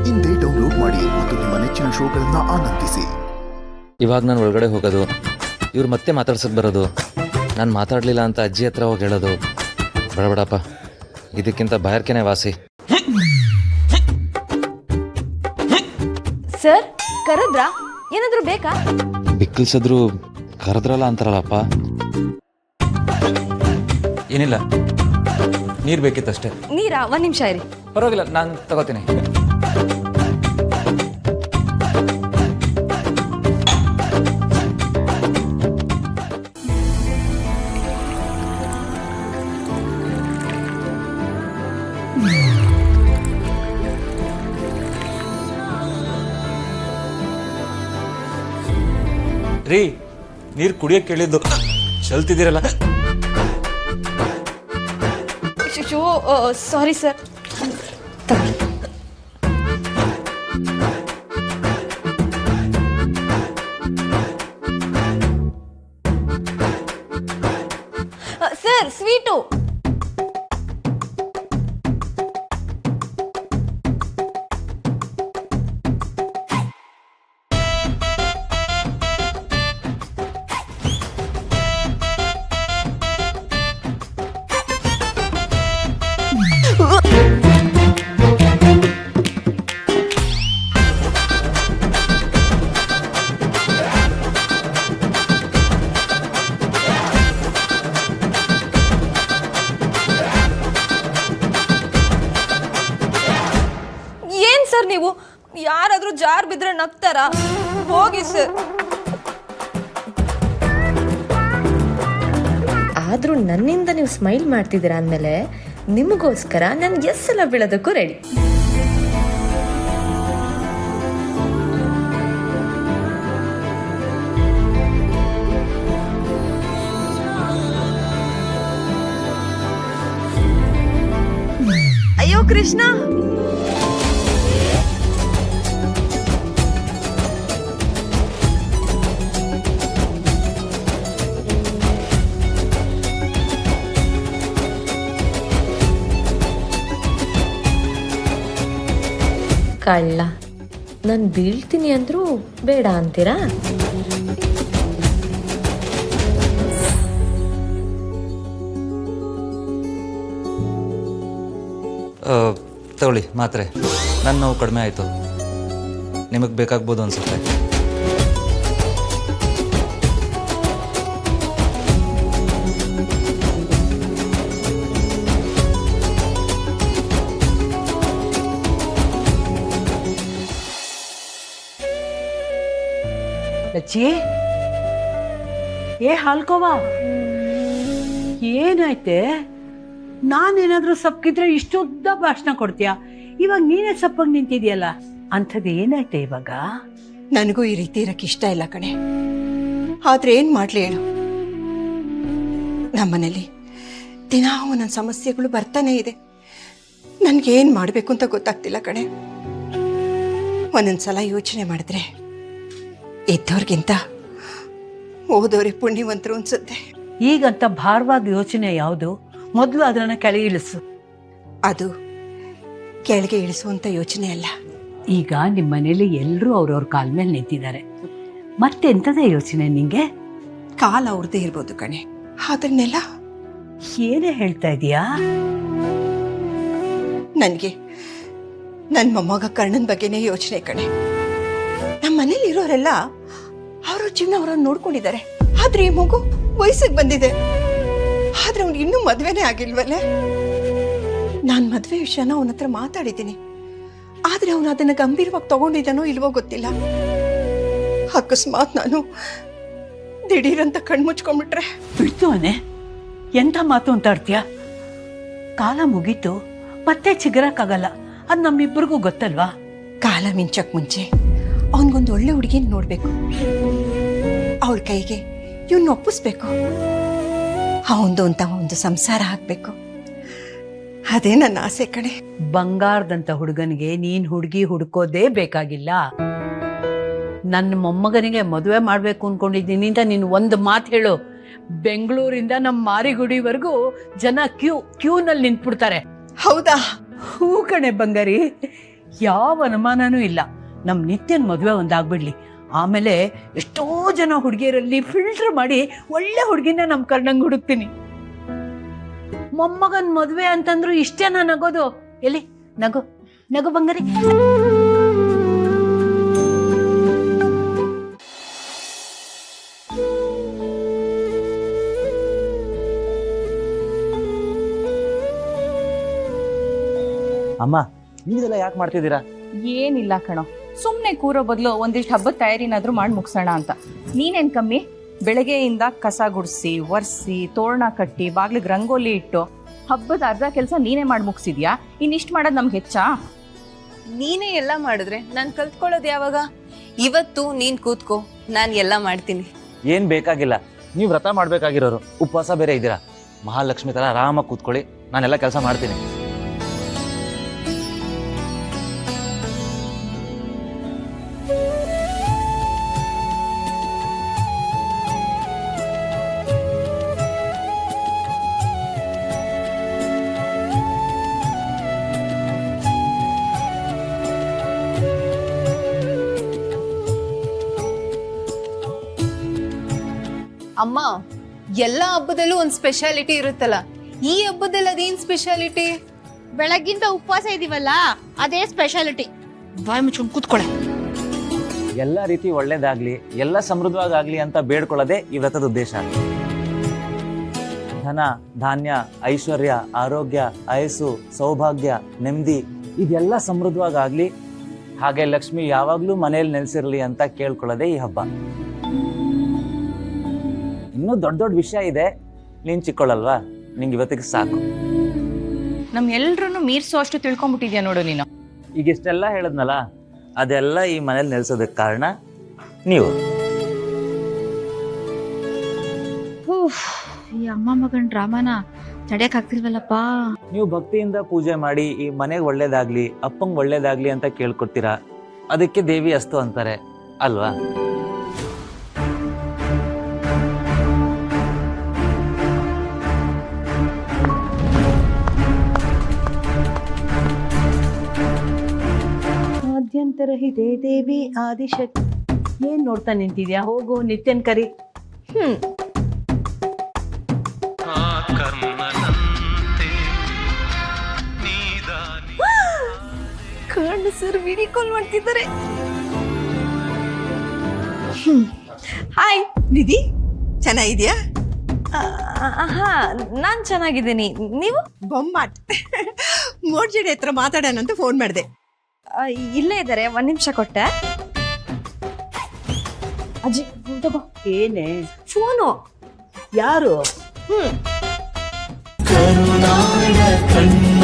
ಇಂದೇ ಡೌನ್ಲೋಡ್ ಮಾಡಿ ಮತ್ತು ನಿಮ್ಮ ನೆಚ್ಚಿನ ಶೋಗಳನ್ನ ಆನಂದಿಸಿ. ಇವಾಗ ನಾನು ಒಳಗಡೆ ಹೋಗೋದು, ಇವ್ರು ಮತ್ತೆ ಮಾತಾಡ್ಸಕ್ಕೆ ಬರೋದು, ನಾನು ಮಾತಾಡಲಿಲ್ಲ ಅಂತ ಅಜ್ಜಿ ಹತ್ರ ಹೋಗಿ ಹೇಳೋದು. ಬಡಬಡಪ್ಪ, ಇದಕ್ಕಿಂತ ಬಾಯರ್ಕೆನೆ ವಾಸಿ. ಸರ್ ಕರೆದ್ರಾ? ಏನಾದರೂ ಬೇಕಾ? ಬಿಕ್ಕಲ್ಸಿದ್ರು ಕರೆದ್ರಲ್ಲ ಅಂತಾರಲ್ಲಪ್ಪ. ಏನಿಲ್ಲ, ನೀರು ಬೇಕಿತ್ತಷ್ಟೇ. ನೀರಾ? ಒಂದು ನಿಮಿಷ ಇರಿ. ಪರವಾಗಿಲ್ಲ, ನಾನು ತಗೋತೀನಿ. ರೀ, ನೀರು ಕುಡಿಯೋಕೆ ಕೇಳಿದ್ದು, ಚಲ್ತಿದ್ದೀರಲ್ಲ. Sorry sir. Sir sweet. ಏನ್ ಸರ್ ನೀವು? ಯಾರಾದ್ರೂ ಜಾರ್ ಬಿದ್ರೆ ನಗ್ತಾರ? ಹೋಗಿ ಸರ್. ಆದ್ರೂ ನನ್ನಿಂದ ನೀವು ಸ್ಮೈಲ್ ಮಾಡ್ತಿದ್ದೀರಾ ಅಂದಮೇಲೆ ನಿಮಗೋಸ್ಕರ ನಾನು ಎಸ್ಸೆಲ್ಲ ಬೀಳೋದಕ್ಕೂ ರೆಡಿ. ಅಯ್ಯೋ ಕೃಷ್ಣ, ಕಳ್ಳ. ನಾನು ಬೀಳ್ತೀನಿ ಅಂದ್ರೂ ಬೇಡ ಅಂತೀರಾ? ತಗೊಳ್ಳಿ ಮಾತ್ರೆ. ನನ್ನ ನೋವು ಕಡಿಮೆ ಆಯಿತು, ನಿಮಗೆ ಬೇಕಾಗ್ಬೋದು ಅನ್ಸುತ್ತೆ. ಲಚ್ಚಿ, ಏ ಹಾಲ್ಕೋವಾ, ಏನಾಯ್ತೆ? ನಾನೇನಾದ್ರೂ ಸಪ್ಪಗಿದ್ರೆ ಇಷ್ಟುದ್ದ ಭಾಷಣ ಕೊಡ್ತೀಯ, ಇವಾಗ ನೀನೇ ಸಪ್ಪಾಗಿ ನಿಂತಿದ್ಯಲ್ಲ, ಅಂಥದ್ದು ಏನಾಯ್ತೆ ಇವಾಗ? ನನಗೂ ಈ ರೀತಿ ಇರಕ್ಕೆ ಇಷ್ಟ ಇಲ್ಲ ಕಣೆ. ಆದ್ರೆ ಏನ್ ಮಾಡ್ಲಿ ಹೇಳು, ನಮ್ಮನೇಲಿ ದಿನ ಒಂದೊಂದು ಸಮಸ್ಯೆಗಳು ಬರ್ತಾನೆ ಇದೆ. ನನ್ಗೇನ್ ಮಾಡ್ಬೇಕು ಅಂತ ಗೊತ್ತಾಗ್ತಿಲ್ಲ ಕಣೆ. ಒಂದೊಂದ್ಸಲ ಯೋಚನೆ ಮಾಡಿದ್ರೆ ಇದ್ದವ್ರಿಗಿಂತ ಓದೋರೆ ಪುಣ್ಯವಂತರು ಅನ್ಸುತ್ತೆ. ಈಗಂತ ಭಾರವಾದ ಯೋಚನೆ ಯಾವುದು? ಮೊದಲು ಅದನ್ನ ಕೆಳಗೆ ಇಳಿಸು. ಅದು ಕೆಳಗೆ ಇಳಿಸುವಂತ ಯೋಚನೆ ಅಲ್ಲ. ಈಗ ನಿಮ್ಮ ಮನೇಲಿ ಎಲ್ಲರೂ ಅವ್ರವ್ರ ಕಾಲ ಮೇಲೆ ನಿಂತಿದ್ದಾರೆ, ಮತ್ತೆಂಥದೇ ಯೋಚನೆ ನಿಂಗೆ? ಕಾಲ ಅವ್ರದ್ದೇ ಇರ್ಬೋದು ಕಣೆ, ಅದನ್ನೆಲ್ಲ ಏನೇ ಹೇಳ್ತಾ ಇದೀಯಾ? ನನಗೆ ನನ್ನ ಮೊಮ್ಮಗ ಕರ್ಣನ್ ಬಗ್ಗೆನೇ ಯೋಚನೆ ಕಣೆ. ನಮ್ಮ ಮನೇಲಿ ಇರೋರೆಲ್ಲ ಅವ್ರ ಜೀವನ ಅವ್ರನ್ನ ನೋಡ್ಕೊಂಡಿದ್ದಾರೆ. ಆದ್ರೆ ಈ ಮಗು ವಯಸ್ಸಿಗೆ ಬಂದಿದೆ, ಆದ್ರೆ ಅವ್ನಿಗೆ ಇನ್ನೂ ಮದ್ವೆನೇ ಆಗಿಲ್ವಲ್ಲೇ. ನಾನು ಮದ್ವೆ ವಿಷಯನ ಅವನ ಹತ್ರ ಮಾತಾಡಿದ್ದೀನಿ, ಆದ್ರೆ ಅವನು ಅದನ್ನ ಗಂಭೀರವಾಗಿ ತಗೊಂಡಿದ್ದಾನೋ ಇಲ್ವೋ ಗೊತ್ತಿಲ್ಲ. ಅಕಸ್ಮಾತ್ ನಾನು ದಿಢೀರಂತ ಕಣ್ಮುಚ್ಕೊಂಡ್ಬಿಟ್ರೆ? ಬಿಡ್ತವನೆ, ಎಂಥ ಮಾತು ಅಂತ ಆಡ್ತೀಯ? ಕಾಲ ಮುಗೀತು, ಮತ್ತೆ ಚಿಗರಕ್ಕಾಗಲ್ಲ, ಅದು ನಮ್ಮಿಬ್ಬರಿಗೂ ಗೊತ್ತಲ್ವಾ? ಕಾಲ ಮಿಂಚಕ್ ಮುಂಚೆ ಅವನಿಗೊಂದು ಒಳ್ಳೆ ಹುಡುಗಿನ ನೋಡ್ಬೇಕು, ಅವಳ ಕೈಗೆ ಇವನ್ನ ಒಪ್ಪಿಸ್ಬೇಕು, ಅವಂದು ಅಂತ ಒಂದು ಸಂಸಾರ ಆಗ್ಬೇಕು. ಅದೇ ನನ್ನ ಆಸೆ ಕಣೆ. ಬಂಗಾರದಂತ ಹುಡುಗನಿಗೆ ನೀನ್ ಹುಡುಗಿ ಹುಡುಕೋದೇ ಬೇಕಾಗಿಲ್ಲ. ನನ್ನ ಮೊಮ್ಮಗನಿಗೆ ಮದುವೆ ಮಾಡ್ಬೇಕು ಅನ್ಕೊಂಡಿದ್ದೀನಿ ಅಂತ ನೀನು ಒಂದು ಮಾತು ಹೇಳು, ಬೆಂಗಳೂರಿಂದ ನಮ್ಮ ಮಾರಿಗುಡಿವರೆಗೂ ಜನ ಕ್ಯೂನಲ್ಲಿ ನಿಂತ್ಬಿಡ್ತಾರೆ. ಹೌದಾ? ಹೂ ಕಣೆ ಬಂಗಾರಿ, ಯಾವ ಅನುಮಾನನೂ ಇಲ್ಲ. ನಮ್ಮ ನಿತ್ಯನ ಮದುವೆ ಒಂದಾಗ್ಬಿಡ್ಲಿ, ಆಮೇಲೆ ಎಷ್ಟೋ ಜನ ಹುಡುಗಿಯರಲ್ಲಿ ಫಿಲ್ಟರ್ ಮಾಡಿ ಒಳ್ಳೆ ಹುಡುಗಿನ ನಮ್ಮ ಕರ್ಣಂಗೆ ಹುಡುಕ್ತೀನಿ. ಮೊಮ್ಮಗನ್ ಮದುವೆ ಅಂತಂದ್ರು ಇಷ್ಟೇನ ನಗೋದು? ಎಲ್ಲಿ ನಗು ನಗು ಬಂಗಾರಿ. ಅಮ್ಮ, ನೀವೆಲ್ಲ ಯಾಕೆ ಮಾಡ್ತಿದ್ದೀರಾ? ಏನಿಲ್ಲ ಕಣೋ, ಸುಮ್ಮನೆ ಕೂರೋ ಬದಲು ಒಂದಿಷ್ಟು ಹಬ್ಬದ ತಯಾರಿನಾದ್ರೂ ಮಾಡಿ ಮುಗಿಸೋಣ ಅಂತ. ನೀನೇನು ಕಮ್ಮಿ, ಬೆಳಗ್ಗೆಯಿಂದ ಕಸ ಗುಡಿಸಿ ಒರೆಸಿ ತೋರಣ ಕಟ್ಟಿ ಬಾಗ್ಲಿಗೆ ರಂಗೋಲಿ ಇಟ್ಟು ಹಬ್ಬದ ಅರ್ಧ ಕೆಲಸ ನೀನೇ ಮಾಡಿ ಮುಗಿಸಿದ್ಯಾ. ಇನ್ನಿಷ್ಟು ಮಾಡೋದು ನಮ್ಗೆ ಹೆಚ್ಚಾ? ನೀನೇ ಎಲ್ಲ ಮಾಡಿದ್ರೆ ನಾನು ಕಲ್ತ್ಕೊಳ್ಳೋದು ಯಾವಾಗ? ಇವತ್ತು ನೀನ್ ಕೂತ್ಕೋ, ನಾನು ಎಲ್ಲ ಮಾಡ್ತೀನಿ. ಏನ್ ಬೇಕಾಗಿಲ್ಲ, ನೀವು ವ್ರತ ಮಾಡ್ಬೇಕಾಗಿರೋರು, ಉಪವಾಸ ಬೇರೆ ಇದ್ದೀರಾ. ಮಹಾಲಕ್ಷ್ಮಿ ತರ ಆರಾಮಾಗಿ ಕೂತ್ಕೊಳ್ಳಿ, ನಾನೆಲ್ಲ ಕೆಲಸ ಮಾಡ್ತೀನಿ. ಅಮ್ಮ, ಎಲ್ಲ ಹಬ್ಬದಲ್ಲೂ ಒಂದು ಸ್ಪೆಷಾಲಿಟಿ ಇರುತ್ತಲ್ಲ, ಈ ಹಬ್ಬದಲ್ಲಿ ಅದೇನ್ ಸ್ಪೆಷಾಲಿಟಿ? ಬೆಳಗ್ಗಿಂದ ಉಪವಾಸ ಇದೀವಲ್ಲ, ಅದೇ ಸ್ಪೆಷಾಲಿಟಿ. ಬಾಯ್ ಮುಚ್ಕೊಂಡು ಕೂತ್ಕೊಳ್ಳೆ. ಎಲ್ಲ ರೀತಿ ಒಳ್ಳೇದಾಗ್ಲಿ, ಎಲ್ಲ ಸಮೃದ್ಧವಾಗ್ಲಿ ಅಂತ ಬೇಡ್ಕೊಳ್ಳೋದೇ ಈ ವ್ರತದ ಉದ್ದೇಶ. ಧನ, ಧಾನ್ಯ, ಐಶ್ವರ್ಯ, ಆರೋಗ್ಯ, ಆಯಸ್ಸು, ಸೌಭಾಗ್ಯ, ನೆಮ್ಮದಿ ಇದೆಲ್ಲ ಸಮೃದ್ಧವಾಗ್ಲಿ, ಹಾಗೆ ಲಕ್ಷ್ಮಿ ಯಾವಾಗ್ಲೂ ಮನೆಯಲ್ಲಿ ನೆಲೆಸಿರ್ಲಿ ಅಂತ ಕೇಳ್ಕೊಳ್ಳೋದೇ ಈ ಹಬ್ಬ. ಇನ್ನೂ ದೊಡ್ಡ ದೊಡ್ಡ ವಿಷಯ ಇದೆ, ನೀನ್ ಚಿಕ್ಕೊಳ್ಳಲ್ವಾ? ನಿಂಗೆ ಇವತ್ತಿಗೆ ಸಾಕು. ನಮ್ ಎಲ್ರನ್ನೂ ಮೀರ್ಸೋ ಅಷ್ಟು ತಿಳ್ಕೊಂಡ್ಬಿಟ್ಟಿದ್ಯಾ ನೋಡು ನೀನು. ಈಗ ಇಷ್ಟೆಲ್ಲ ಹೇಳದ್ನಲ್ಲ, ಅದೆಲ್ಲ ಈ ಮನೇಲಿ ನೆಲೆಸೋದಕ್ಕೆ ಕಾರಣ ನೀವು. ಈ ಅಮ್ಮ ಮಗನ್ ಡ್ರಾಮಾನ ತಡೆಯಕ್ ಆಗ್ತಿಲ್ವಲ್ಲಪ್ಪ. ನೀವು ಭಕ್ತಿಯಿಂದ ಪೂಜೆ ಮಾಡಿ ಈ ಮನೆಗೆ ಒಳ್ಳೇದಾಗ್ಲಿ, ಅಪ್ಪಂಗೆ ಒಳ್ಳೇದಾಗ್ಲಿ ಅಂತ ಕೇಳ್ಕೊಡ್ತೀರಾ. ಅದಕ್ಕೆ ದೇವಿ ಅಸ್ತು ಅಂತಾರೆ ಅಲ್ವಾ? ಆದ್ಯಂತರಹಿತೆ ದೇವಿ ಆದಿಶಕ್ತಿ. ಏನ್ ನೋಡ್ತಾ ನಿಂತಿದ್ಯಾ? ಹೋಗು, ನಿತ್ಯನ್ ಕರಿ. ಕರ್ಣ ಸರ್ ವಿಡಿಯೋ ಕಾಲ್ ಮಾಡ್ತಿದ್ದಾರೆ. ಹಾಯ್ ನಿಧಿ, ಚೆನ್ನಾಗಿದ್ಯಾ? ಹಾ, ನಾನ್ ಚೆನ್ನಾಗಿದ್ದೀನಿ. ನೀವು? ಬೊಮ್ಮಾಟ್. ಮೋಡ್ಜಡಿ ಹತ್ರ ಮಾತಾಡೋಣ ಅಂತ ಫೋನ್ ಮಾಡಿದೆ. ಇಲ್ಲೇ ಇದ್ದಾರೆ, 1 ನಿಮಿಷ ಕೊಟ್ಟೆ. ಅಜ್ಜಿ ತಗೋ. ಏನೇ ಫೋನು. ಯಾರು? ಕರುನಾಡ ಕಣ್ಣ